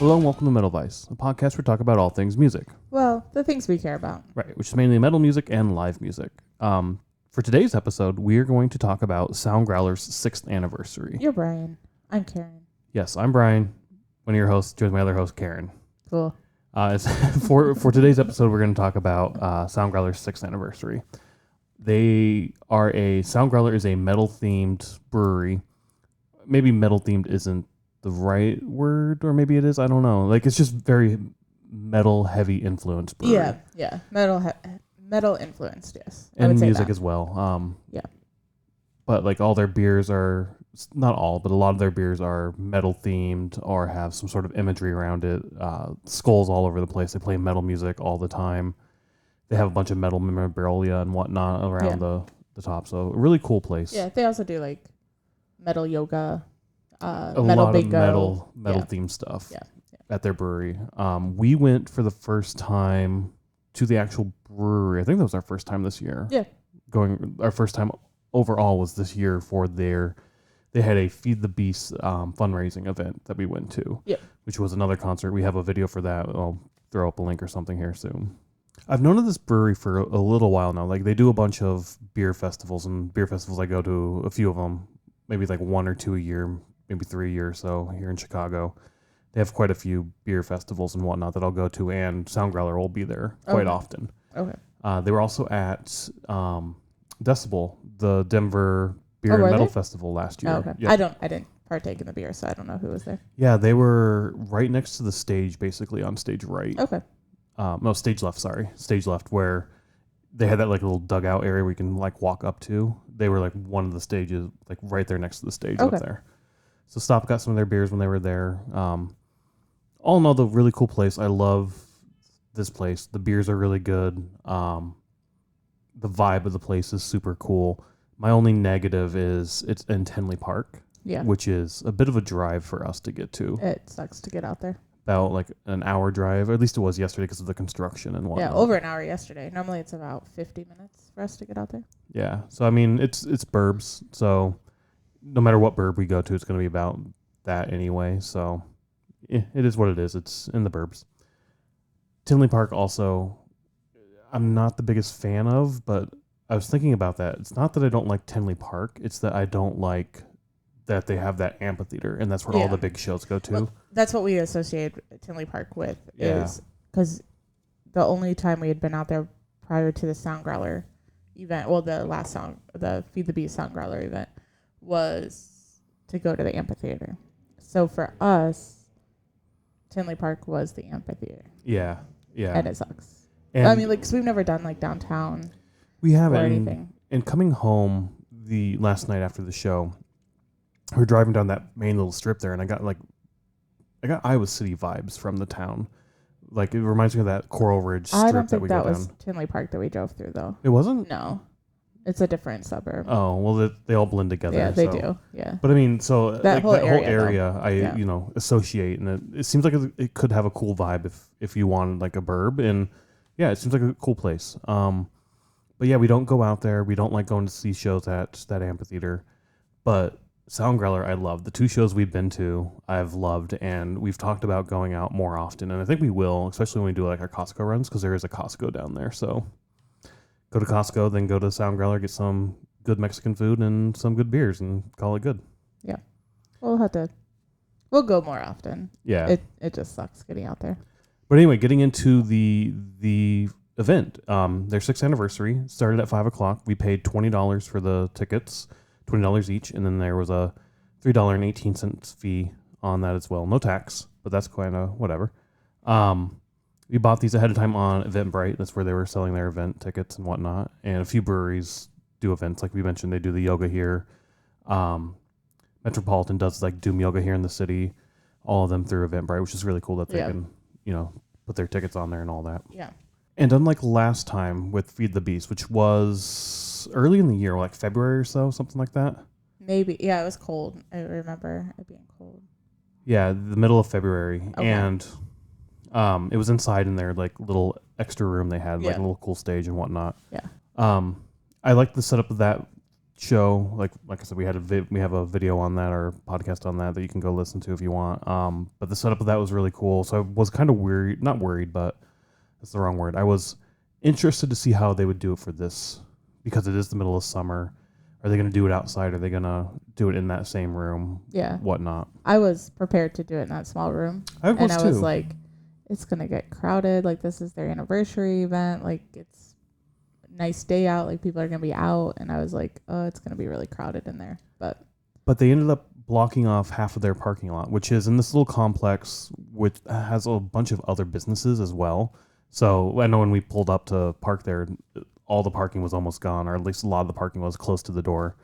Hello and welcome to Metal Vice, a podcast where we talk about all things music. Well, the things we care about. Right, which is mainly metal music and live music. For today's episode, we are going to talk about Soundgrowler's 6th anniversary. You're Brian. I'm Karen. Yes, I'm Brian, one of your hosts, joined my other host, Karen. Cool. For today's episode, we're going to talk about Soundgrowler's 6th anniversary. Soundgrowler is a metal-themed brewery. Maybe metal-themed isn't the right word, or maybe it is. I don't know. Like, it's just very metal-heavy influenced brewery. Yeah. Metal influenced, yes. And music as well. Yeah. But like all their beers are, not all, but a lot of their beers are metal-themed or have some sort of imagery around it. Skulls all over the place. They play metal music all the time. They have a bunch of metal memorabilia and whatnot around the top. So a really cool place. Yeah, they also do like metal yoga, a metal lot bingo. of metal themed stuff Yeah. at their brewery. We went for the first time to the actual brewery. I think that was our first time this year. Yeah. Our first time overall was this year for they had a Feed the Beast fundraising event that we went to, which was another concert. We have a video for that. I'll throw up a link or something here soon. I've known of this brewery for a little while now. Like, they do a bunch of beer festivals, and beer festivals, I go to a few of them, maybe like 1 or 2 a year, maybe 3 a year or so here in Chicago. They have quite a few beer festivals and whatnot that I'll go to, and Soundgrowler will be there quite often. Okay. They were also at Decibel, the Denver Beer and Metal Festival last year. Oh, okay. Yep. I didn't partake in the beer, so I don't know who was there. Yeah, they were right next to the stage, basically on stage right. Okay. No, stage left, sorry. Stage left, where they had that like little dugout area where you can like walk up to. They were like one of the stages, like right there next to the stage up there. So Stop got some of their beers when they were there. All in all, the really cool place. I love this place. The beers are really good. The vibe of the place is super cool. My only negative is it's in Tinley Park, which is a bit of a drive for us to get to. It sucks to get out there. About like an hour drive, or at least it was yesterday because of the construction and whatnot. Yeah, over an hour yesterday. Normally it's about 50 minutes for us to get out there. Yeah, so I mean, it's burbs, so no matter what burb we go to, it's going to be about that anyway, so it is what it is. It's in the burbs. Tinley Park also, I'm not the biggest fan of, but I was thinking about that. It's not that I don't like Tinley Park, it's that I don't like that they have that amphitheater, and that's where all the big shows go to. Well, that's what we associate Tinley Park with, is because the only time we had been out there prior to the Soundgrowler event, well, the Feed the Beast Soundgrowler event, was to go to the amphitheater. So for us, Tinley Park was the amphitheater. Yeah. And it sucks. And I mean, like, because we've never done like downtown. We haven't. Or anything. And coming home the last night after the show, we were driving down that main little strip there, and I got Iowa City vibes from the town. Like, it reminds me of that Coral Ridge strip that we go down. I don't think that was Tinley Park that we drove through, though. It wasn't? No. It's a different suburb. Oh, well, they all blend together. Yeah, they do. Yeah. But I mean, so that whole area I associate, and it seems like it could have a cool vibe if you wanted like a burb, and yeah, it seems like a cool place. But yeah, we don't go out there. We don't like going to see shows at that amphitheater. But Soundgrowler, I love. The 2 shows we've been to, I've loved, and we've talked about going out more often, and I think we will, especially when we do like our Costco runs, because there is a Costco down there. So go to Costco, then go to Soundgrowler, get some good Mexican food and some good beers, and call it good. Yeah, we'll go more often. Yeah, it just sucks getting out there. But anyway, getting into the event, their 6th anniversary started at 5:00. We paid $20 for the tickets, $20 each, and then there was a $3.18 fee on that as well. No tax, but that's kind of whatever. We bought these ahead of time on Eventbrite. That's where they were selling their event tickets and whatnot. And a few breweries do events, like we mentioned. They do the yoga here. Metropolitan does like Doom Yoga here in the city. All of them through Eventbrite, which is really cool that they can, put their tickets on there and all that. Yeah. And unlike last time with Feed the Beast, which was early in the year, like February or so, something like that. Maybe. Yeah, it was cold. I remember it being cold. Yeah, the middle of February. Okay. And it was inside in their like little extra room they had, like a little cool stage and whatnot. Yeah. I like the setup of that show. Like I said, we have a video on that or podcast on that you can go listen to if you want. But the setup of that was really cool. So I was kind of not worried, but that's the wrong word. I was interested to see how they would do it for this because it is the middle of summer. Are they going to do it outside? Are they going to do it in that same room? Yeah. Whatnot. I was prepared to do it in that small room. I was like, it's going to get crowded. Like, this is their anniversary event. Like, it's a nice day out. Like, people are going to be out. And I was like, oh, it's going to be really crowded in there. But they ended up blocking off half of their parking lot, which is in this little complex, which has a bunch of other businesses as well. So I know when we pulled up to park there, all the parking was almost gone, or at least a lot of the parking was close to the door,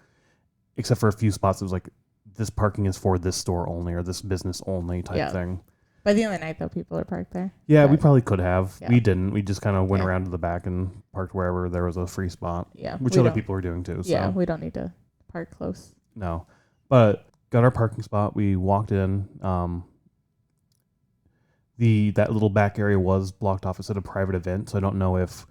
except for a few spots. It was like, this parking is for this store only or this business only type thing. By the end of the night, though, people are parked there. Yeah, we probably could have. Yeah. We didn't. We just kind of went around to the back and parked wherever there was a free spot. Yeah, which other people were doing too. So. Yeah, we don't need to park close. No, but got our parking spot. We walked in. That little back area was blocked off as a private event, so I don't know if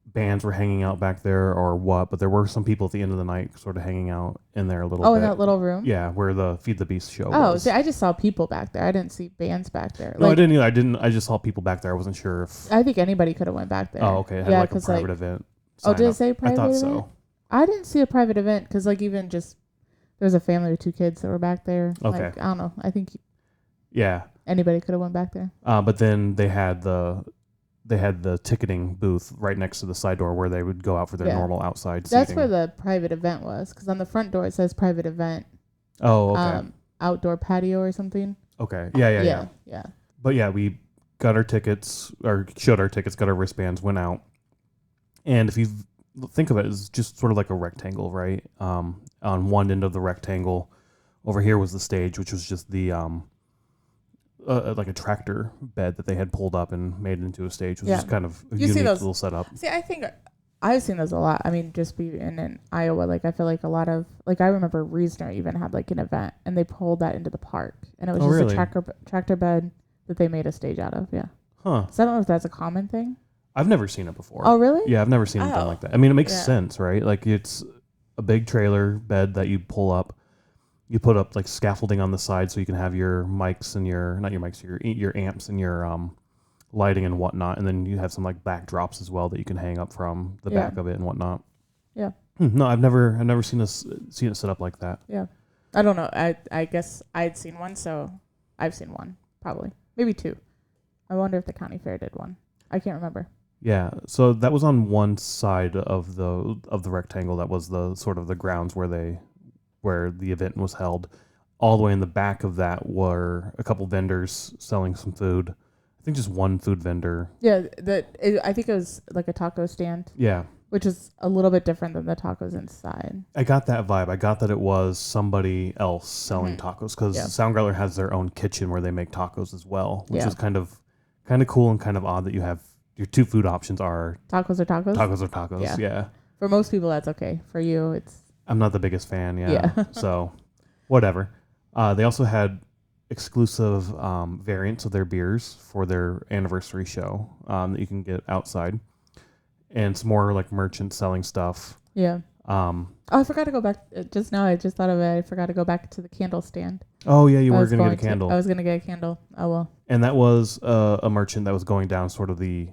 bands were hanging out back there or what, but there were some people at the end of the night sort of hanging out in there a little bit. Oh, in that little room? Yeah, where the Feed the Beast show was. Oh, see, I just saw people back there. I didn't see bands back there. No, I didn't either. I just saw people back there. I wasn't sure if... I think anybody could have went back there. Oh, okay. It had a private event. Oh, did it say private event? I thought so. I didn't see a private event because, like, even just... There's a family with 2 kids that were back there. Okay. Like, I don't know. I think... Yeah. Anybody could have went back there. But then they had the ticketing booth right next to the side door where they would go out for their normal outside seating. That's where the private event was, because on the front door it says private event. Oh, okay. Outdoor patio or something. Okay. Yeah. But yeah, we got our tickets, or showed our tickets, got our wristbands, went out. And if you think of it as just sort of like a rectangle, right? On one end of the rectangle, over here was the stage, which was just the... like a tractor bed that they had pulled up and made into a stage, which is kind of a unique little setup. See, I think I've seen those a lot. I mean, just being in Iowa, like I feel like a lot of, like I remember Reasoner even had like an event and they pulled that into the park and it was just a tractor bed that they made a stage out of. Yeah. Huh. So I don't know if that's a common thing. I've never seen it before. Oh, really? Yeah, I've never seen anything like that. I mean, it makes sense, right? Like it's a big trailer bed that you pull up. You put up like scaffolding on the side so you can have your mics and your amps and your lighting and whatnot, and then you have some like backdrops as well that you can hang up from the back of it and whatnot. Yeah. No, I've never seen it set up like that. Yeah. I don't know. I guess I'd seen one, so I've seen one probably, maybe 2. I wonder if the county fair did one. I can't remember. Yeah. So that was on one side of the rectangle. That was the sort of the grounds where the event was held. All the way in the back of that were a couple vendors selling some food. I think just one food vendor. Yeah, I think it was like a taco stand. Yeah. Which is a little bit different than the tacos inside. I got that vibe. I got that it was somebody else selling tacos, because Soundgrowler has their own kitchen where they make tacos as well, which is kind of cool and kind of odd that you have your 2 food options are... Tacos or tacos? Tacos or tacos, yeah. For most people, that's okay. For you, it's... I'm not the biggest fan, so, whatever. They also had exclusive variants of their beers for their anniversary show that you can get outside, and some more like merchant selling stuff. Yeah. I forgot to go back just now. I just thought of it. I forgot to go back to the candle stand. Oh yeah, you were going to get a candle. I was going to get a candle. Oh well. And that was a merchant that was going down sort of the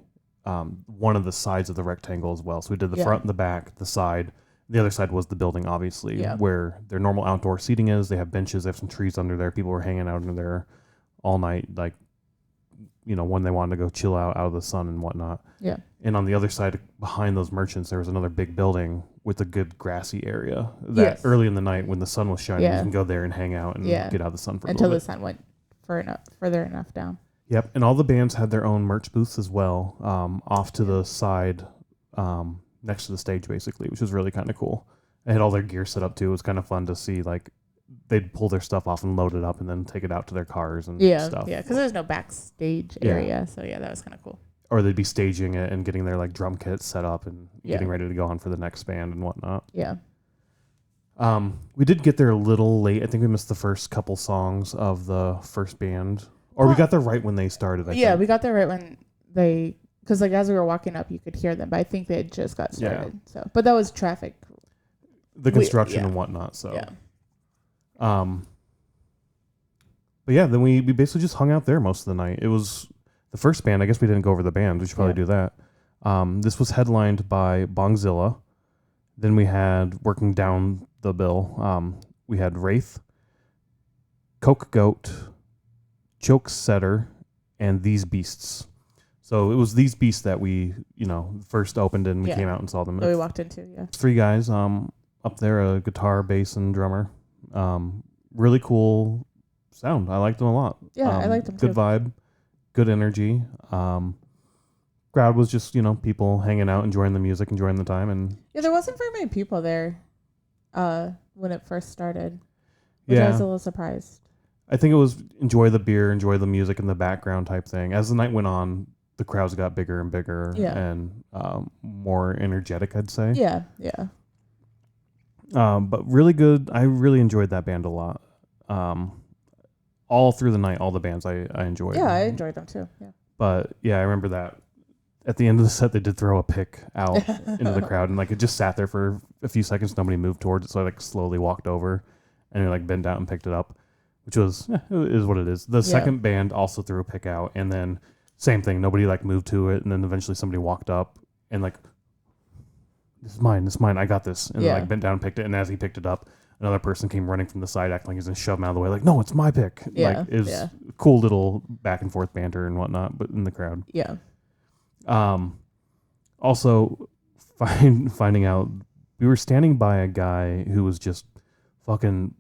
one of the sides of the rectangle as well. So we did the front and the back, the side. The other side was the building, obviously, where their normal outdoor seating is. They have benches. They have some trees under there. People were hanging out under there all night, like, when they wanted to go chill out of the sun and whatnot. Yeah. And on the other side, behind those merchants, there was another big building with a good grassy area. That early in the night, when the sun was shining, you can go there and hang out and get out of the sun for a little bit. Until the sun went further enough down. Yep. And all the bands had their own merch booths as well, off to the side, next to the stage, basically, which was really kind of cool. They had all their gear set up too. It was kind of fun to see, like, they'd pull their stuff off and load it up and then take it out to their cars and stuff. Yeah, because there's no backstage area, so that was kind of cool. Or they'd be staging it and getting their like drum kits set up and getting ready to go on for the next band and whatnot. Yeah. We did get there a little late. I think we missed the first couple songs of the first band, or we got there right when they started. I think. We got there right when they. Because like as we were walking up, you could hear them, but I think they had just got started. Yeah. So, but that was traffic. the construction and whatnot. So, but yeah, then we basically just hung out there most of the night. It was the first band. I guess we didn't go over the band. We should probably do that. This was headlined by Bongzilla. Then we had, working down the bill, we had Wraith, Cokegoat, Chokesetter, and These Beasts. So it was These Beasts that we, first opened and we came out and saw them. That we walked into, 3 guys up there, a guitar, bass, and drummer. Really cool sound. I liked them a lot. Yeah, I liked them too. Good vibe, good energy. Crowd was just, people hanging out, enjoying the music, enjoying the time. And yeah, there wasn't very many people there when it first started, which I was a little surprised. I think it was enjoy the beer, enjoy the music in the background type thing. As the night went on, the crowds got bigger and bigger and more energetic, I'd say. Yeah. But really good. I really enjoyed that band a lot. All through the night, all the bands I enjoyed. Yeah, I enjoyed them too. Yeah. But yeah, I remember that at the end of the set, they did throw a pick out into the crowd, and like it just sat there for a few seconds. Nobody moved towards it, so I like slowly walked over and like bent out and picked it up, which was it is what it is. The second band also threw a pick out, and then same thing. Nobody like moved to it, and then eventually somebody walked up and like, this is mine, I got this, and then, like bent down and picked it. And as he picked it up, another person came running from the side, acting like he's gonna shove him out of the way. Like, no, it's my pick. Yeah, like it was cool little back and forth banter and whatnot, but in the crowd. Yeah. Also, finding out we were standing by a guy who was just fucking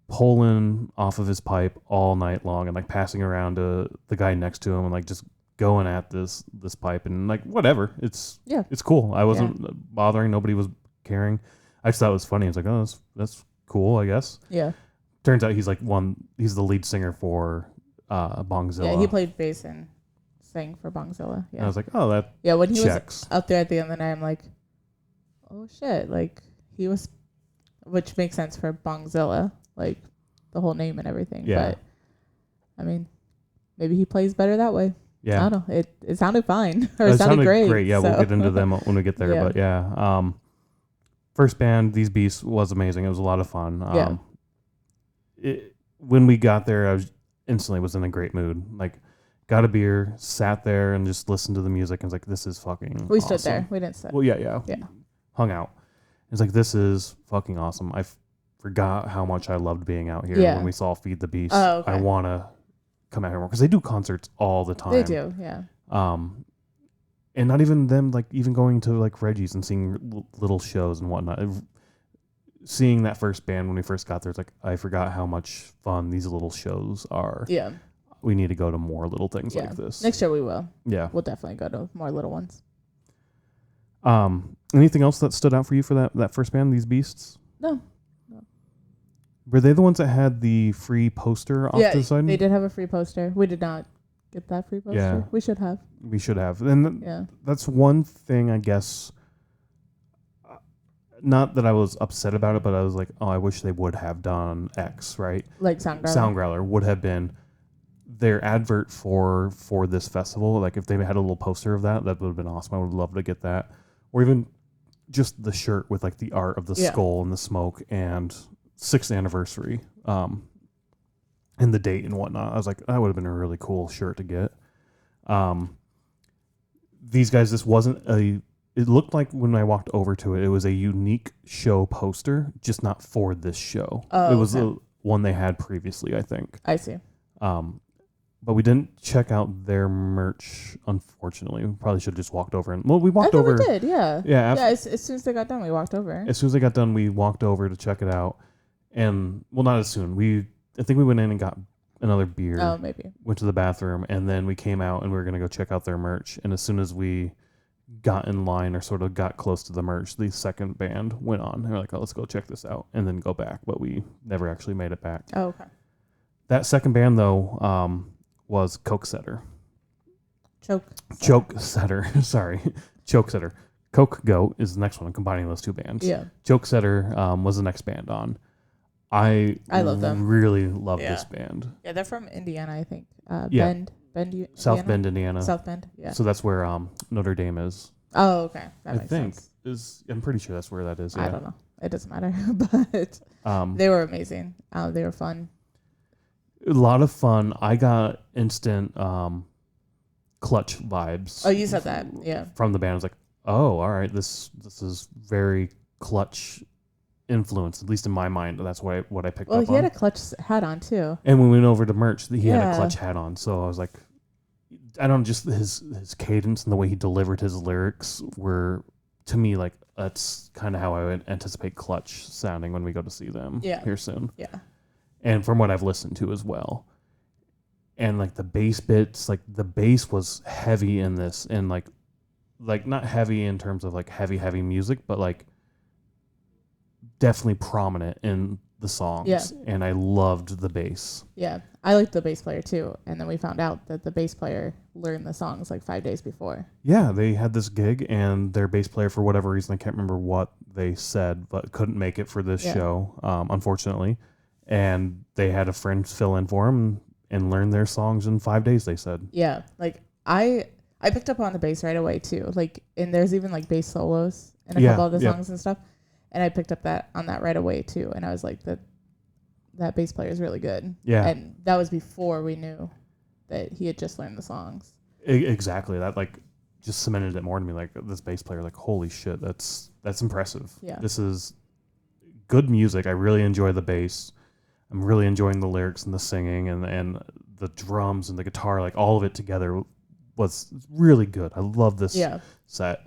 pulling off of his pipe all night long and like passing around to the guy next to him and like just going at this pipe and like whatever. It's cool. I wasn't bothering. Nobody was caring. I just thought it was funny. It's like, oh, that's cool, I guess. Yeah. Turns out he's the lead singer for Bongzilla. Yeah, he played bass and sang for Bongzilla. Yeah. And I was like, oh, that when he checks. Was out there at the end of the night, I'm like, oh shit, like he was, which makes sense for Bongzilla, like the whole name and everything. Yeah. But I mean, maybe he plays better that way. Yeah. I don't know. It sounded fine. Or it sounded great. Great. Yeah, so. We'll get into them when we get there. But yeah. First band, These Beasts, was amazing. It was a lot of fun. When we got there, I was in a great mood. Like, got a beer, sat there, and just listened to the music. And was like, this is fucking We awesome. stood there. We didn't sit. Well, yeah. Hung out. It's like, this is fucking awesome. I forgot how much I loved being out here when we saw Feed the Beast. Oh, okay. I want to come out here more because they do concerts all the time. They do, yeah. And not even them, like even going to like Reggie's and seeing little shows and whatnot. Seeing that first band when we first got there, it's like, I forgot how much fun these little shows are. Yeah. We need to go to more little things like this. Next year we will. Yeah. We'll definitely go to more little ones. Anything else that stood out for you for that first band, These Beasts? No. Were they the ones that had the free poster off to the side? They did have a free poster. We did not get that free poster. Yeah. We should have. We should have. And that's one thing, I guess. Not that I was upset about it, but I was like, oh, I wish they would have done X, right? Like Soundgrowler. Soundgrowler would have been their advert for this festival. Like if they had a little poster of that would have been awesome. I would love to get that. Or even just the shirt with like the art of the skull and the smoke and 6th anniversary and the date and whatnot. I was like, that would have been a really cool shirt to get. These guys, it looked like when I walked over to it, it was a unique show poster, just not for this show. It was the one they had previously, I think. I see. But we didn't check out their merch, unfortunately. We probably should have just walked over. We walked over. We did, yeah. Yeah. As soon as they got done, we walked over. As soon as they got done, we walked over to check it out. And, well, not as soon. I think we went in and got another beer. Oh, maybe. Went to the bathroom, and then we came out, and we were going to go check out their merch. And as soon as we got in line or sort of got close to the merch, the second band went on. And we're like, oh, let's go check this out, and then go back. But we never actually made it back. Oh, okay. That second band, though, was Cokesetter. Chokesetter. Sorry. Chokesetter. Cokegoat is the next one. I'm combining those two bands. Yeah. Chokesetter was the next band on. I love them. Really love this band. Yeah, they're from Indiana, I think. South Bend, Indiana. South Bend, yeah. So that's where Notre Dame is. Oh, okay. That makes sense. I'm pretty sure that's where that is. Yeah. I don't know. it doesn't matter. But they were amazing. They were fun. A lot of fun. I got instant Clutch vibes. Oh, you said that, yeah. From the band. I was like, oh, all right, this is very Clutch influence, at least in my mind. That's what I picked up on. Well, he had a Clutch hat on too. And when we went over to merch, he had a Clutch hat on. So I was like, I don't know, just his cadence and the way he delivered his lyrics were, to me, like, that's kind of how I would anticipate Clutch sounding when we go to see them here soon. Yeah. And from what I've listened to as well. And like the bass bits, like the bass was heavy in this, and like not heavy in terms of like heavy music, but like definitely prominent in the songs. Yeah. And I loved the bass. Yeah. I liked the bass player too. And then we found out that the bass player learned the songs like 5 days before. Yeah, they had this gig, and their bass player, for whatever reason, I can't remember what they said, but couldn't make it for this show, unfortunately. And they had a friend fill in for him and learn their songs in 5 days, they said. Yeah. Like I picked up on the bass right away too. Like, and there's even like bass solos in a couple of the songs and stuff. And I picked up on that right away too. And I was like, that bass player is really good. Yeah. And that was before we knew that he had just learned the songs. Exactly. That like just cemented it more to me. Like, this bass player, like, holy shit, that's impressive. Yeah. This is good music. I really enjoy the bass. I'm really enjoying the lyrics and the singing and the drums and the guitar. Like, all of it together was really good. I love this set.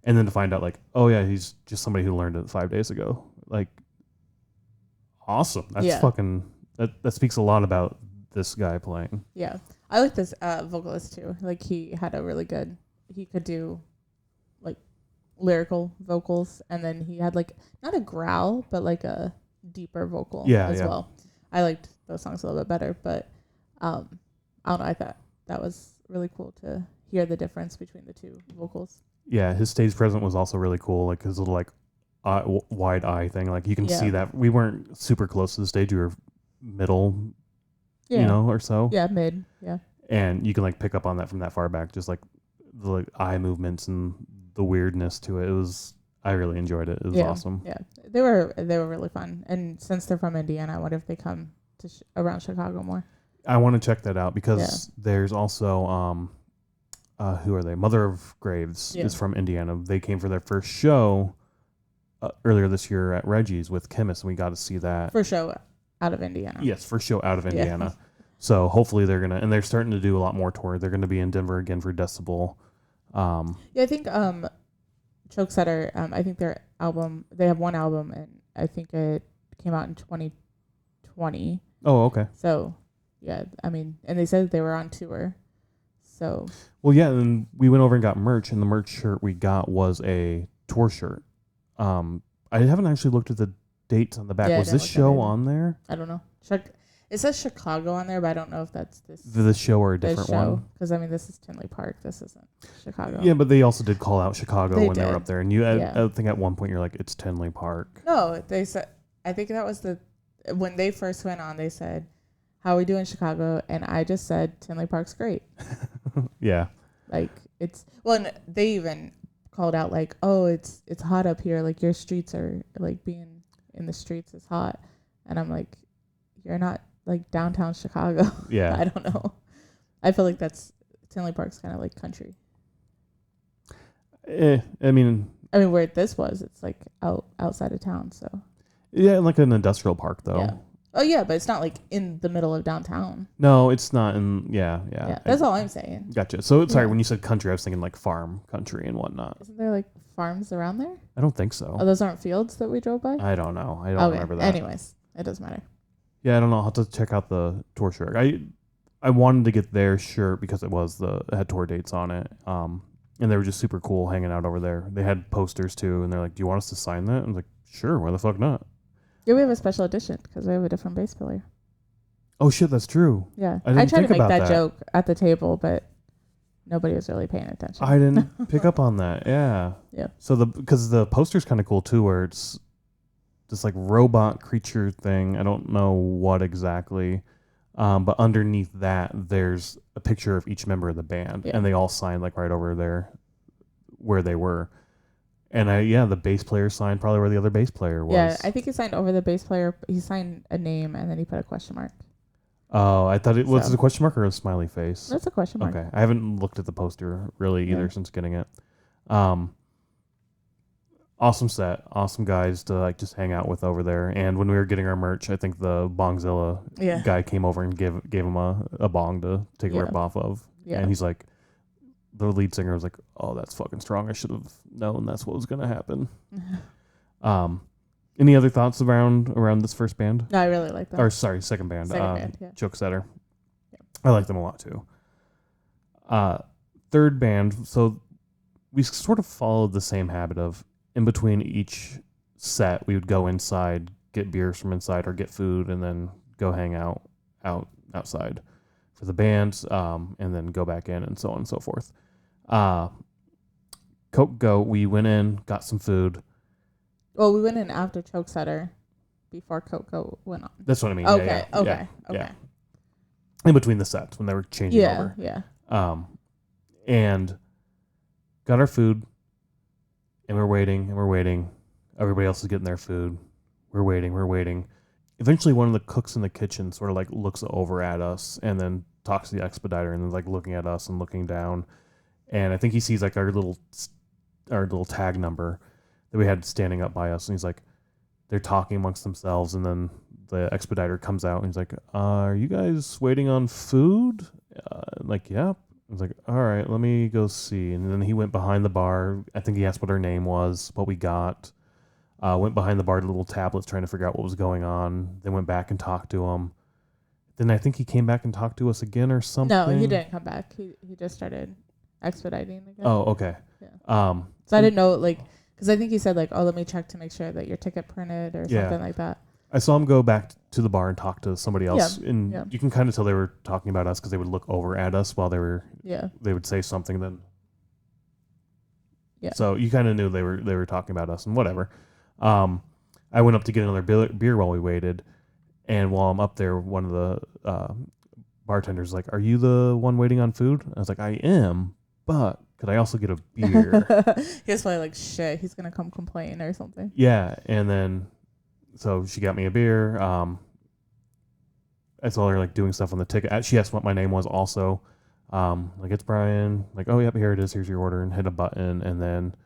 And then to find out, like, oh yeah, he's just somebody who learned it 5 days ago. Like, awesome. That's fucking, that speaks a lot about this guy playing. Yeah. I like this vocalist too. Like, he had a really good, he could do like lyrical vocals, and then he had like not a growl, but like a deeper vocal as well. I liked those songs a little bit better, but I don't know, I thought that was really cool to hear the difference between the two vocals. Yeah, his stage presence was also really cool. Like, his little like wide eye thing. Like, you can see that we weren't super close to the stage. We were middle, you know, or so. Yeah, mid. Yeah. And you can like pick up on that from that far back, just like the like, eye movements and the weirdness to it. I really enjoyed it. It was awesome. Yeah, they were really fun. And since they're from Indiana, I wonder if they come to around Chicago more. I want to check that out because there's also who are they? Mother of Graves is from Indiana. They came for their first show earlier this year at Reggie's with Chemist, and we got to see that. First show out of Indiana. Yes, first show out of Indiana. So hopefully and they're starting to do a lot more tour. They're going to be in Denver again for Decibel. I think Chokesetter, I think they have one album, and I think it came out in 2020. Oh, okay. So, yeah, I mean, and they said they were on tour. So. Well, yeah, and we went over and got merch, and the merch shirt we got was a tour shirt. I haven't actually looked at the dates on the back. Was this show on there? I don't know. It says Chicago on there, but I don't know if that's this show or a different one. Because, I mean, this is Tinley Park. This isn't Chicago. Yeah, but they also did call out Chicago when they were up there. And I think at one point you're like, it's Tinley Park. No, they said, I think that was when they first went on, they said, how are we doing Chicago? And I just said, Tinley Park's great. Yeah. Like, and they even called out, like, oh, it's hot up here. Like, your streets are, like, being in the streets is hot. And I'm like, you're not, like, downtown Chicago. Yeah. I don't know. I feel like Tinley Park's kind of like country. I mean, where this was, it's like outside of town, so. Yeah, like an industrial park, though. Yeah. Oh, yeah, but it's not like in the middle of downtown. No, it's not in, yeah. That's all I'm saying. Gotcha. So, sorry, when you said country, I was thinking like farm country and whatnot. Isn't there like farms around there? I don't think so. Oh, those aren't fields that we drove by? I don't know. I don't remember that. Anyways, it doesn't matter. Yeah, I don't know. I'll have to check out the tour shirt. I wanted to get their shirt because it had tour dates on it. And they were just super cool hanging out over there. They had posters too, and they're like, "Do you want us to sign that?" I was like, "Sure, why the fuck not?" Yeah, we have a special edition because we have a different bass player. Oh shit, that's true. Yeah, I tried to make that joke at the table, but nobody was really paying attention. I didn't pick up on that. Yeah. Yeah. So because the poster's kind of cool too, where it's this like robot creature thing. I don't know what exactly, but underneath that there's a picture of each member of the band, and they all signed like right over there where they were. And the bass player signed probably where the other bass player was. Yeah, I think he signed over the bass player. He signed a name and then he put a question mark. Oh, I thought it was a question mark or a smiley face. That's a question mark. Okay, I haven't looked at the poster really either since getting it. Awesome set, awesome guys to like just hang out with over there. And when we were getting our merch, I think the Bongzilla guy came over and gave him a bong to take a rip off of. Yeah. And he's like, the lead singer was like, "Oh, that's fucking strong. I should have known that's what was gonna happen." Any other thoughts around this first band? No, I really like them. Or sorry, second band. Chokesetter. Yeah. I like them a lot too. Third band. So we sort of followed the same habit of in between each set, we would go inside, get beers from inside, or get food, and then go hang out outside for the bands, and then go back in, and so on and so forth. Cokegoat, we went in, got some food. Well, we went in after Chokesetter, before Cokegoat went on. That's what I mean. Okay. Yeah. In between the sets when they were changing over. Yeah. And got our food, and we're waiting. Everybody else is getting their food. We're waiting. Eventually, one of the cooks in the kitchen sort of like looks over at us and then talks to the expediter and then like looking at us and looking down. And I think he sees like our little tag number that we had standing up by us. And he's like, they're talking amongst themselves. And then the expediter comes out and he's like, "Are you guys waiting on food?" Like, "Yeah." I was like, "All right, let me go see." And then he went behind the bar. I think he asked what our name was, what we got. Went behind the bar to little tablets trying to figure out what was going on. Then went back and talked to him. Then I think he came back and talked to us again or something. No, he didn't come back. He just started expediting again. Oh, okay. Yeah. So I didn't know, like, because I think he said, like, "Oh, let me check to make sure that your ticket printed," or something like that. I saw him go back to the bar and talk to somebody else, and you can kind of tell they were talking about us because they would look over at us while they would say something. Then, so you kind of knew they were talking about us and whatever. I went up to get another beer while we waited, and while I'm up there, one of the bartenders was like, "Are you the one waiting on food?" I was like, "I am, but could I also get a beer?" He was probably like, "Shit, he's gonna come complain or something." Yeah, and then. So she got me a beer. I saw her like doing stuff on the ticket. She asked what my name was also. Like, "It's Brian." Like, "Oh, yep, here it is. Here's your order," and hit a button. And then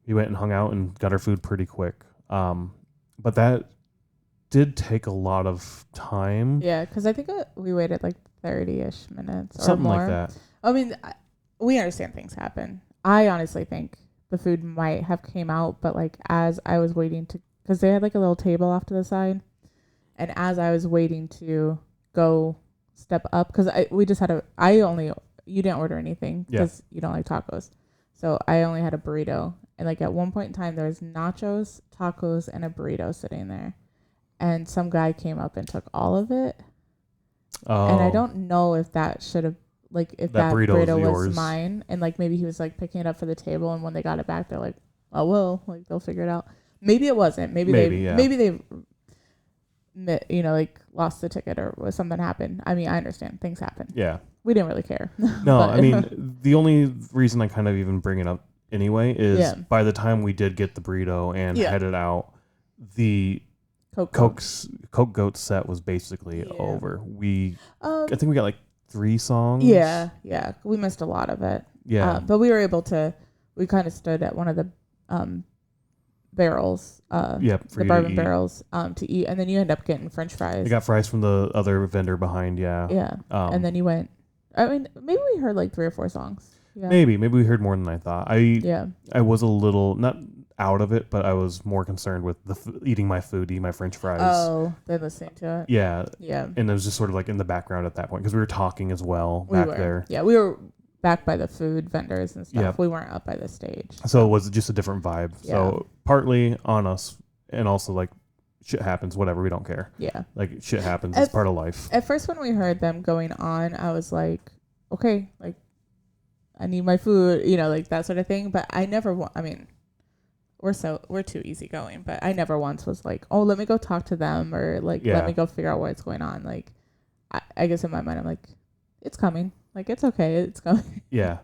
we went and hung out and got our food pretty quick. But that did take a lot of time. Yeah, because I think we waited like 30-ish minutes Something or more. Like that. I mean, we understand things happen. I honestly think the food might have came out, but like as I was waiting to, because they had like a little table off to the side, and as I was waiting to go step up, because you didn't order anything because you don't like tacos, so I only had a burrito, and like at one point in time there was nachos, tacos, and a burrito sitting there, and some guy came up and took all of it, and I don't know if that should have, like, if that burrito was mine, and like maybe he was like picking it up for the table, and when they got it back they're like, "Oh well, like they'll figure it out." Maybe it wasn't. Maybe they like lost the ticket or something happened. I mean, I understand things happen. Yeah. We didn't really care. No, I mean, the only reason I kind of even bring it up anyway is by the time we did get the burrito and headed out, the Cokegoat set was basically over. I think we got like 3 songs. Yeah. We missed a lot of it. Yeah. But we were able to, we kind of stood at one of the barrels, the bourbon barrels, to eat, and then you end up getting French fries. I got fries from the other vendor behind, and then you went. I mean, maybe we heard like 3 or 4 songs. Yeah. Maybe we heard more than I thought. I was a little not out of it, but I was more concerned with eating my French fries. Oh, they're listening to it. Yeah, and it was just sort of like in the background at that point because we were talking as well there. Yeah, we were back by the food vendors and stuff. We weren't up by the stage. So it was just a different vibe. Yeah. So partly on us, and also like shit happens, whatever, we don't care. Yeah. Like shit happens, it's part of life. At first when we heard them going on, I was like, okay, like I need my food, like that sort of thing. But I never we're too easygoing, but I never once was like, oh, let me go talk to them or like let me go figure out what's going on. Like I guess in my mind I'm like, it's coming. Like, it's okay. It's coming. Yeah.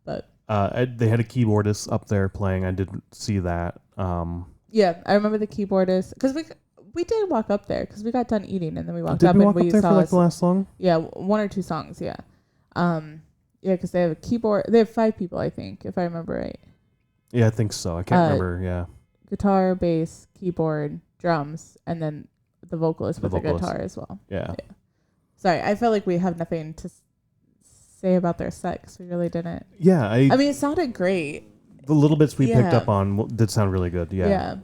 But They had a keyboardist up there playing. I didn't see that. Yeah, I remember the keyboardist because we did walk up there because we got done eating and then we walked Did up we and walk we up there saw for like the last song? Yeah, 1 or 2 songs. Yeah, yeah, because they have a keyboard. They have 5 people, I think, if I remember right. Yeah, I think so. I can't remember. Yeah, guitar, bass, keyboard, drums, and then the vocalist with the guitar as well. Yeah. Sorry, I felt like we have nothing to say about their set because we really didn't. Yeah, I mean, it sounded great. The little bits we picked up on did sound really good. Yeah.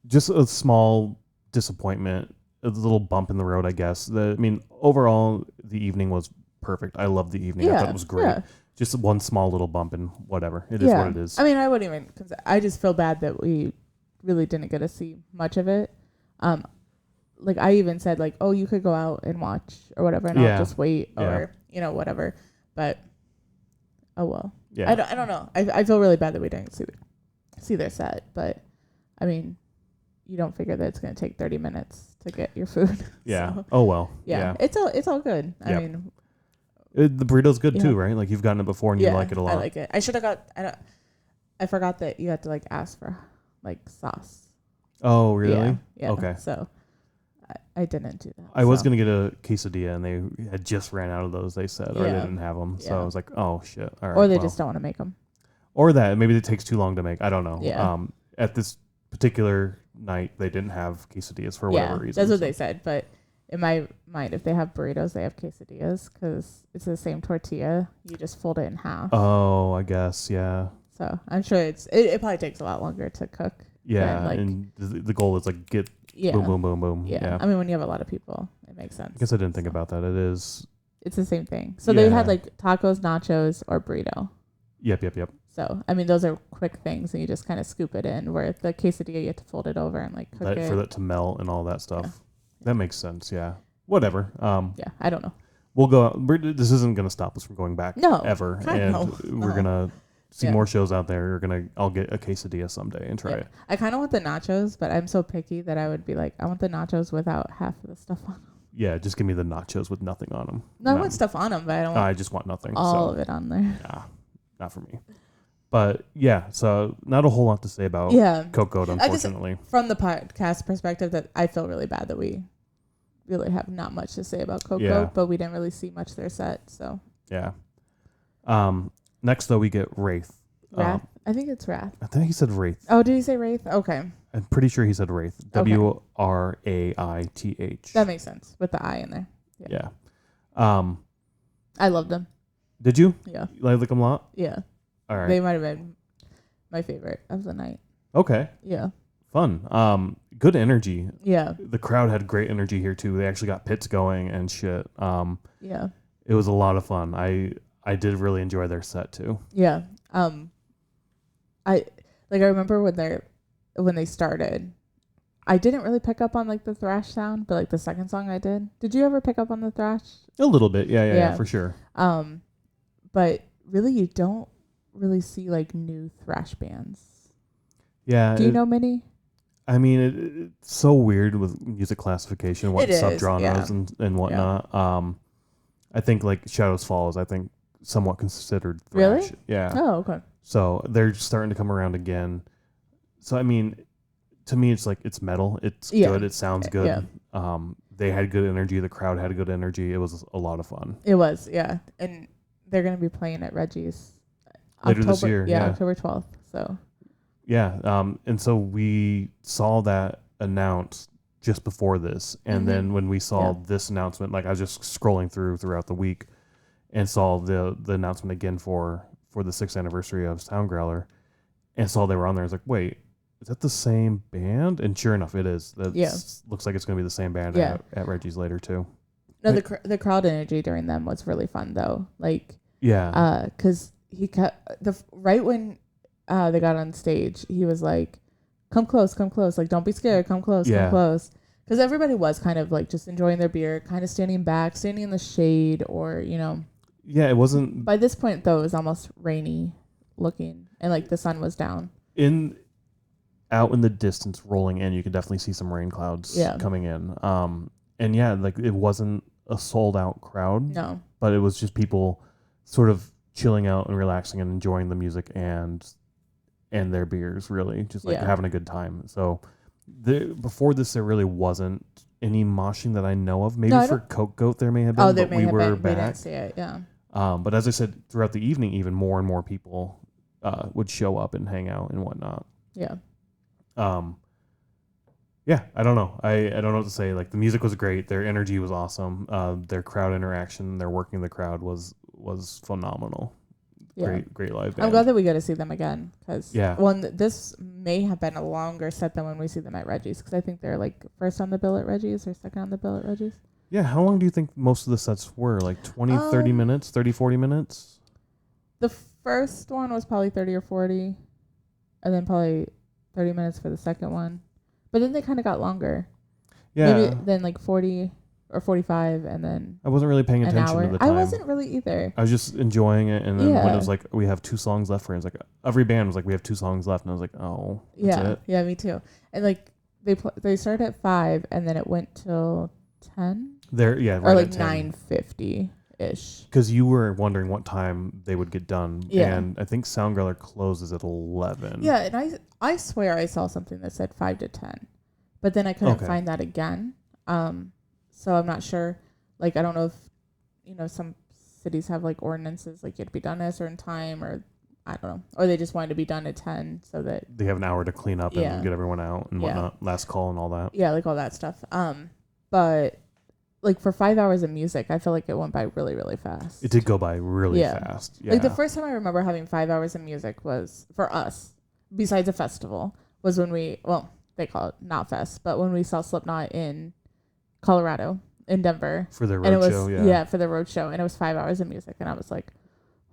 Just a small disappointment, a little bump in the road, I guess. Overall, the evening was perfect. I loved the evening. I thought it was great. Yeah. Just one small little bump and whatever. It is what it is. I mean, I wouldn't even. I just feel bad that we really didn't get to see much of it. Like I even said, like, oh, you could go out and watch or whatever, and I'll just wait or whatever. But oh well. Yeah. I don't know. I feel really bad that we didn't see their set, but I mean, you don't figure that it's going to take 30 minutes to get your food. Yeah. So, oh well. Yeah. It's all good. Yep. I mean, the burrito's good too, right? Like you've gotten it before and you like it a lot. I like it. I should have got. I forgot that you had to like ask for like sauce. Oh really? Yeah. Okay. So I didn't do that. I was gonna get a quesadilla and they had just ran out of those. They said, or they didn't have them. So I was like, oh shit. All right. Or they just don't want to make them. Or that maybe it takes too long to make. I don't know. Yeah. At this particular night, they didn't have quesadillas for whatever reason. That's what they said, but. In my mind, if they have burritos, they have quesadillas because it's the same tortilla. You just fold it in half. Oh, I guess, yeah. So I'm sure it probably takes a lot longer to cook. Yeah, and the goal is like get boom, boom, boom, boom. Yeah. I mean, when you have a lot of people, it makes sense. I guess I didn't think about that. It's the same thing. So they had like tacos, nachos, or burrito. Yep. So, I mean, those are quick things, and you just kind of scoop it in, where the quesadilla, you have to fold it over and like cook it. For that to melt and all that stuff. Yeah. That makes sense, yeah. Whatever. I don't know. We'll go. This isn't going to stop us from going back ever. We're going to see more shows out there. I'll get a quesadilla someday and try it. I kind of want the nachos, but I'm so picky that I would be like, I want the nachos without half of the stuff on them. Yeah, just give me the nachos with nothing on them. No, I want stuff on them, but I don't want I just want nothing. All of it on there. Nah, not for me. But yeah, so not a whole lot to say about Cokegoat, unfortunately. From the podcast perspective, that I feel really bad that we really have not much to say about Cokegoat, but we didn't really see much of their set. So yeah. Next though, we get Wraith. Wrath? I think it's Wrath. I think he said Wraith. Oh, did he say Wraith? Okay. I'm pretty sure he said Wraith. Wraith. That makes sense with the I in there. Yeah. I loved them. Did you? Yeah. You like them a lot? Yeah. All right. They might have been my favorite of the night. Okay. Yeah. Fun. Good energy. Yeah. The crowd had great energy here too. They actually got pits going and shit. Yeah. It was a lot of fun. I did really enjoy their set too. Yeah. I remember when they started, I didn't really pick up on like the thrash sound, but like the second song I did. Did you ever pick up on the thrash? A little bit. Yeah, for sure. But really you don't really see like new thrash bands. Yeah. Do you know many? I mean, it's so weird with music classification, what subgenres and whatnot. Yeah. I think like Shadows Fall is, I think, somewhat considered thrash. Really? Yeah. Oh, okay. So they're starting to come around again. So, I mean, to me, it's like, it's metal. It's good. It sounds good. Yeah. They had good energy. The crowd had good energy. It was a lot of fun. It was, yeah. And they're going to be playing at Reggie's later this year. Yeah, October 12th. So. Yeah, and so we saw that announced just before this, and then when we saw this announcement, like I was just scrolling throughout the week, and saw the announcement again for the 6th anniversary of Soundgrowler, and saw they were on there. I was like, wait, is that the same band? And sure enough, it is. Looks like it's going to be the same band at Reggie's later too. No, the crowd energy during them was really fun though. Like because he kept right when. They got on stage, he was like, come close, like don't be scared, come close. Because everybody was kind of like just enjoying their beer, kind of standing in the shade, or it wasn't. By this point though, it was almost rainy looking, and like the sun was down out in the distance rolling in. You could definitely see some rain clouds coming in, and like it wasn't a sold out crowd, no, but it was just people sort of chilling out and relaxing and enjoying the music and their beers, really just like having a good time. So before this, there really wasn't any moshing that I know of. Maybe for Cokegoat there may have been. Oh, there but may have been. Back. We didn't see it. Yeah. But as I said, throughout the evening, even more and more people would show up and hang out and whatnot. Yeah. Yeah, I don't know. I don't know what to say. Like, the music was great. Their energy was awesome. Their crowd interaction, their working the crowd was phenomenal. Yeah. Great live band. I'm glad that we get to see them again because this may have been a longer set than when we see them at Reggie's because I think they're like first on the bill at Reggie's or second on the bill at Reggie's. Yeah, how long do you think most of the sets were? Like 20, 30 minutes, 30, 40 minutes? The first one was probably 30 or 40 and then probably 30 minutes for the second one. But then they kind of got longer. Yeah. Maybe then like 40 or 45 and then I wasn't really paying attention to the time. I wasn't really either. I was just enjoying it. And then when it was like, we have 2 songs left for it, it's like every band was like, we have 2 songs left. And I was like, oh, that's it? Yeah, me too. And like they started at 5 and then it went till 10? Right, or like 9:50-ish. Because you were wondering what time they would get done. Yeah. And I think Soundgrowler closes at 11. Yeah, and I swear I saw something that said 5 to 10. But then I couldn't find that again. So I'm not sure. Like, I don't know if, some cities have like ordinances, like you have to be done at a certain time or I don't know. Or they just wanted to be done at 10 so that they have an hour to clean up and get everyone out and whatnot. Last call and all that. Yeah, like all that stuff. But like for 5 hours of music, I feel like it went by really, really fast. It did go by really fast. Yeah. Like the first time I remember having 5 hours of music was for us, besides a festival, was when they call it not fest, but when we saw Slipknot in Colorado, in Denver. For the road show, Yeah, for the road show. And it was 5 hours of music. And I was like,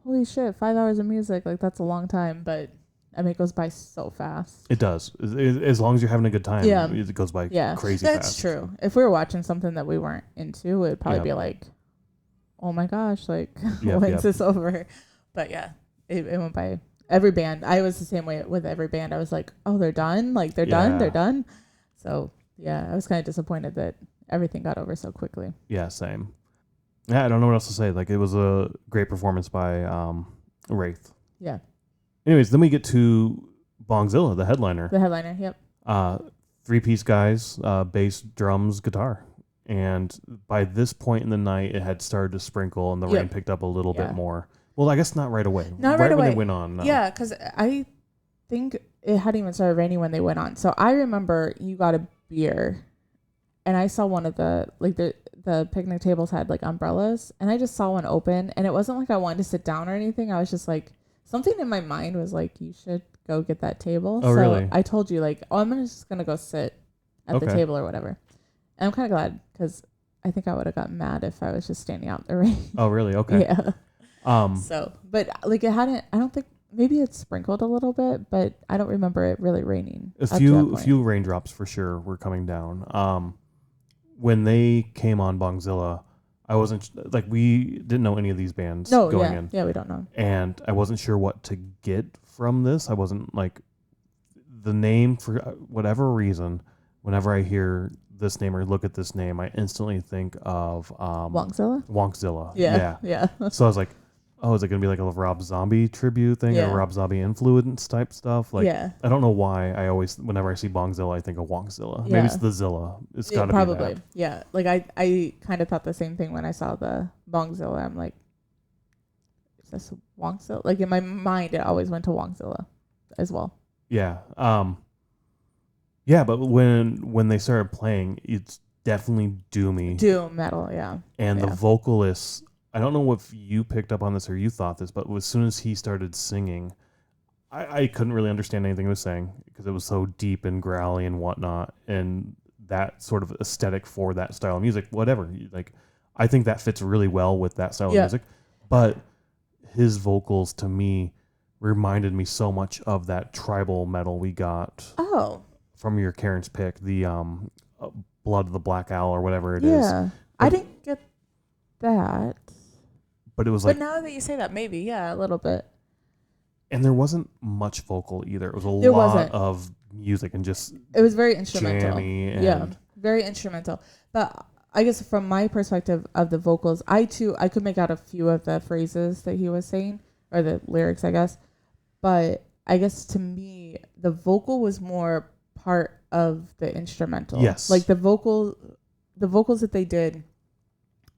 holy shit, 5 hours of music. Like, that's a long time. But, I mean, it goes by so fast. It does. As long as you're having a good time, it goes by crazy fast. That's true. If we were watching something that we weren't into, it would probably be like, oh my gosh, like, when's this over? But, it went by every band. I was the same way with every band. I was like, oh, they're done? Like, they're done? So, I was kind of disappointed that everything got over so quickly. Yeah, same. Yeah, I don't know what else to say. Like, it was a great performance by Wraith. Yeah. Anyways, then we get to Bongzilla, the headliner. The headliner, yep. 3-piece guys, bass, drums, guitar. And by this point in the night, it had started to sprinkle and the rain picked up a little bit more. Well, I guess not right away. Not right away. When it went on. No. Yeah, because I think it hadn't even started raining when they went on. So I remember you got a beer and I saw one of the picnic tables had like umbrellas and I just saw one open and it wasn't like I wanted to sit down or anything. I was just like, something in my mind was like, you should go get that table. Oh, so really? I told you like, I'm just going to go sit at the table or whatever. And I'm kind of glad because I think I would have gotten mad if I was just standing out in the rain. Oh, really? Okay. Yeah. So, but like it hadn't, I don't think, maybe it sprinkled a little bit, but I don't remember it really raining. A few raindrops for sure were coming down. When they came on Bongzilla, I wasn't like, we didn't know any of these bands going in. Yeah, we don't know. And I wasn't sure what to get from this. I wasn't like, the name, for whatever reason, whenever I hear this name or look at this name, I instantly think of Bongzilla. Yeah. So I was like, oh, is it going to be like a Rob Zombie tribute thing or Rob Zombie influence type stuff? Like, I don't know why I always, whenever I see Bongzilla, I think of Wonkzilla. Maybe it's the Zilla. It's got to be probably. that. Yeah. Like I kind of thought the same thing when I saw the Bongzilla. I'm like, is this Wonkzilla? Like in my mind, it always went to Wonkzilla as well. Yeah. Yeah, but when they started playing, it's definitely doomy. Doom metal, yeah. And the vocalists, I don't know if you picked up on this or you thought this, but as soon as he started singing, I couldn't really understand anything he was saying because it was so deep and growly and whatnot, and that sort of aesthetic for that style of music, whatever. Like, I think that fits really well with that style of music, but his vocals to me reminded me so much of that tribal metal we got from your Karen's pick, the Blood of the Black Owl or whatever it is. Yeah, I didn't get that. But it was like... But now that you say that, maybe, a little bit. And there wasn't much vocal either. It was a lot of music and just... It was very instrumental. Jammy and very instrumental. But I guess from my perspective of the vocals, I could make out a few of the phrases that he was saying. or the lyrics, I guess. But I guess to me, the vocal was more part of the instrumental. Yes. Like the vocals that they did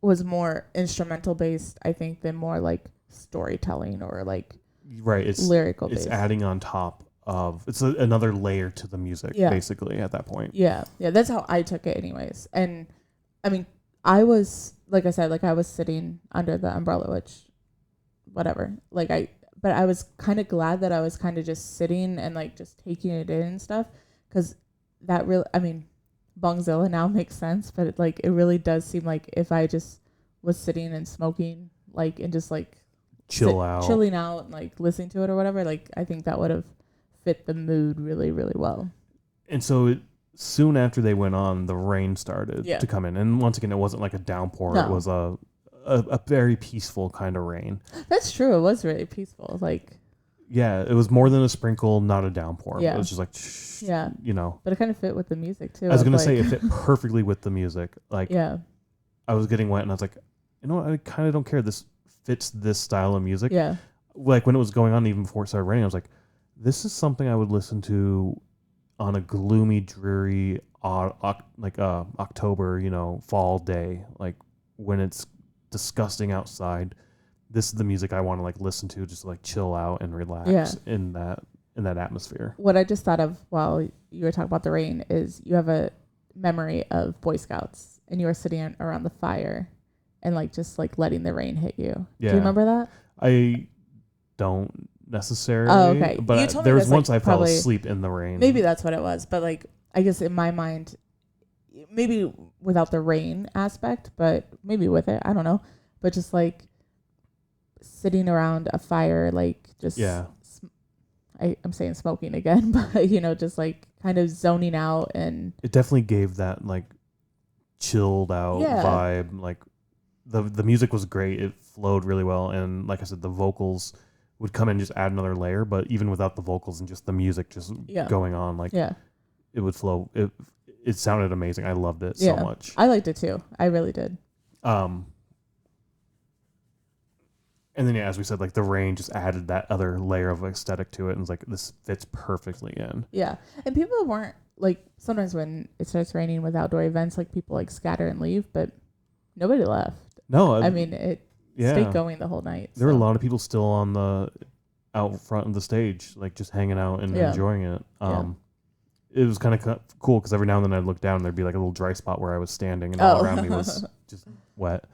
was more instrumental based, I think, than more like storytelling or like right. It's lyrical based. based. Adding on top of another layer to the music, basically at that point. Yeah, that's how I took it, anyways. And I mean, I was like I said, like I was sitting under the umbrella, which, whatever. But I was kind of glad that I was kind of just sitting and like just taking it in and stuff, because that really, I mean, Bongzilla now makes sense, but it really does seem like if I just was sitting and smoking, like, and just like chilling out and like listening to it or whatever, like I think that would have fit the mood really, really well. And so soon after they went on, the rain started to come in, and once again, it wasn't like a downpour. No. It was a very peaceful kind of rain. That's true. It was really peaceful. Like, yeah, it was more than a sprinkle, not a downpour. Yeah. It was just like, you know. But it kind of fit with the music too. I was going to say it fit perfectly with the music. Like, yeah. I was getting wet and I was like, you know what? I kind of don't care. This fits this style of music. Yeah. Like when it was going on, even before it started raining, I was like, this is something I would listen to on a gloomy, dreary, October, you know, fall day. Like when it's disgusting outside, this is the music I want to like listen to, just to, like chill out and relax in that atmosphere. What I just thought of while you were talking about the rain is you have a memory of Boy Scouts and you were sitting around the fire and like just like letting the rain hit you. Yeah. Do you remember that? I don't necessarily. Oh, okay. But there was once I fell asleep in the rain. Maybe that's what it was. But like, I guess in my mind, maybe without the rain aspect, but maybe with it, I don't know. But just like sitting around a fire, like just, I'm saying smoking again, but you know, just like kind of zoning out. And it definitely gave that like chilled out vibe. Like the music was great. It flowed really well. And like I said, the vocals would come in and just add another layer, but even without the vocals and just the music just going on, like it would flow. It sounded amazing. I loved it so much. I liked it too. I really did. And then as we said, like the rain just added that other layer of aesthetic to it, and it's like this fits perfectly in. Yeah, and people weren't like, sometimes when it starts raining with outdoor events, like people like scatter and leave, but nobody left. No, I mean it. Stayed going the whole night. There were a lot of people still on out front of the stage, like just hanging out and enjoying it. It was kind of cool because every now and then I'd look down and there'd be like a little dry spot where I was standing and all around me was just wet.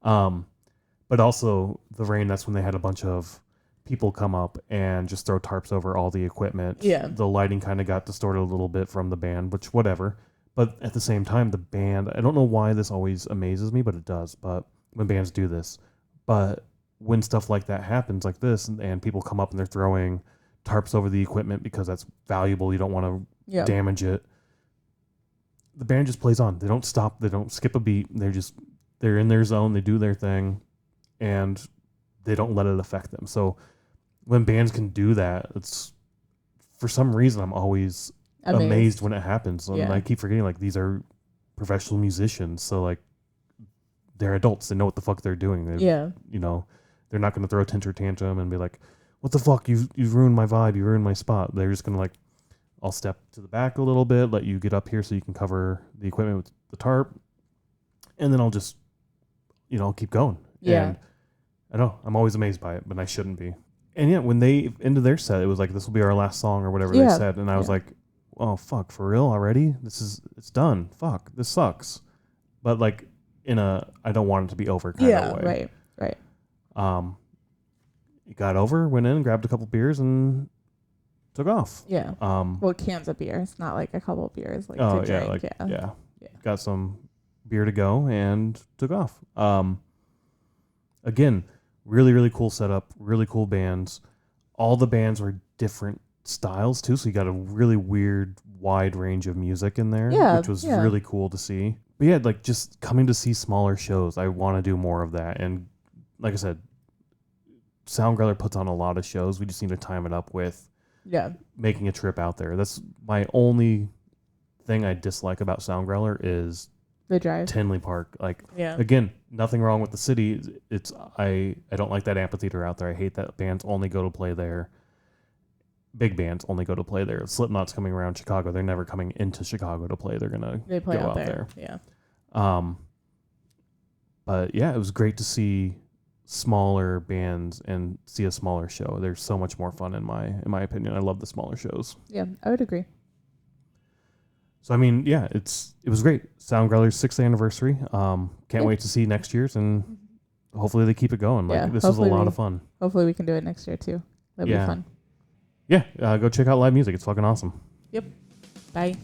But also the rain, that's when they had a bunch of people come up and just throw tarps over all the equipment. Yeah. The lighting kind of got distorted a little bit from the band, which whatever. But at the same time, the band, I don't know why this always amazes me, but it does. But when bands do this, but when stuff like that happens, like this, and people come up and they're throwing tarps over the equipment because that's valuable, you don't want to damage it, the band just plays on. They don't stop. They don't skip a beat. They're in their zone. They do their thing, and they don't let it affect them. So when bands can do that, it's, for some reason, I'm always amazed when it happens. And I keep forgetting, like, these are professional musicians. So, like, they're adults. They know what the fuck they're doing. You know, they're not going to throw a temper tantrum and be like, what the fuck? You've ruined my vibe. You ruined my spot. They're just going to, like, I'll step to the back a little bit, let you get up here so you can cover the equipment with the tarp. And then I'll just, I'll keep going. Yeah. And I don't know. I'm always amazed by it, but I shouldn't be. And when they ended their set, it was like, this will be our last song or whatever they said. And I was like, oh, fuck, for real already? It's done. Fuck, this sucks. But, like, I don't want it to be over kind of way. Right. It got over, went in, grabbed a couple beers, and took off. Yeah. Well, cans of beer. It's not like a couple of beers, like to drink. Yeah. Got some beer to go and took off. Again, really, really cool setup, really cool bands. All the bands were different styles too, so you got a really weird, wide range of music in there, which was really cool to see. But yeah, like just coming to see smaller shows, I want to do more of that. And like I said, Soundgrowler puts on a lot of shows. We just need to time it up with making a trip out there. That's my only thing I dislike about Soundgrowler is The drive. Tinley Park. Like, Yeah. again, nothing wrong with the city. It's I don't like that amphitheater out there. I hate that bands only go to play there. Big bands only go to play there. Slipknot's coming around Chicago. They're never coming into Chicago to play. They're gonna They play go out there. Yeah. But yeah, it was great to see smaller bands and see a smaller show. They're so much more fun in my opinion. I love the smaller shows. Yeah, I would agree. So I mean, yeah, it was great. Soundgrowler's 6th anniversary. Can't wait to see next year's, and hopefully they keep it going. Like this was a lot of fun. Hopefully we can do it next year too. That'd be fun. Yeah, go check out live music. It's fucking awesome. Yep. Bye.